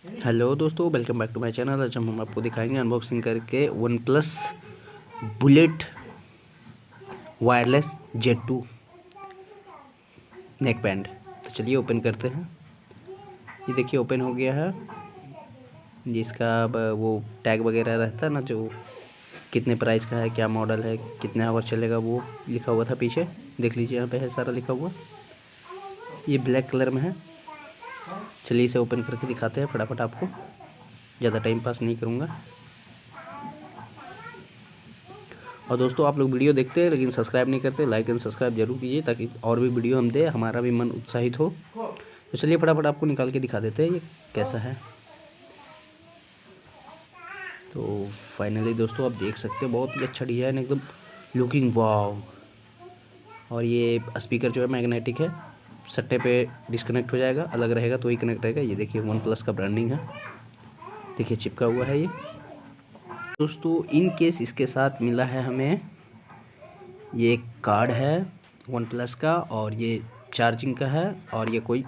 Hello दोस्तों, welcome back to my channel. आज हम आपको दिखाएंगे अनबॉक्सिंग करके OnePlus bullet wireless Z2 neck band. तो चलिए ओपन करते हैं। ये देखिए ओपन हो गया है। जिसका वो टैग वगैरह रहता है ना, जो कितने प्राइस का है, क्या मॉडल है, कितने आवर चलेगा, वो लिखा हुआ था पीछे। देख लीजिए यहाँ पे है सारा लिखा हुआ। ये ब्लैक कलर में है। चलिए इसे ओपन करके दिखाते हैं फटाफट आपको। ज़्यादा टाइम पास नहीं करूँगा। और दोस्तों, आप लोग वीडियो देखते हैं लेकिन सब्सक्राइब नहीं करते, लाइक एंड सब्सक्राइब जरूर कीजिए ताकि और भी वीडियो हम दे, हमारा भी मन उत्साहित हो। तो चलिए फटाफट आपको निकाल के दिखा देते हैं ये कैसा है। तो फाइनली दोस्तों आप देख सकते हैं, बहुत ही अच्छा डिज़ाइन, एकदम लुकिंग वाव। और ये स्पीकर जो है मैग्नेटिक है, सट्टे पे डिस्कनेक्ट हो जाएगा, अलग रहेगा तो ही कनेक्ट रहेगा। ये देखिए वन प्लस का ब्रांडिंग है, देखिए चिपका हुआ है ये। दोस्तों इन केस इसके साथ मिला है हमें ये एक कार्ड है वन प्लस का, और ये चार्जिंग का है, और ये कोई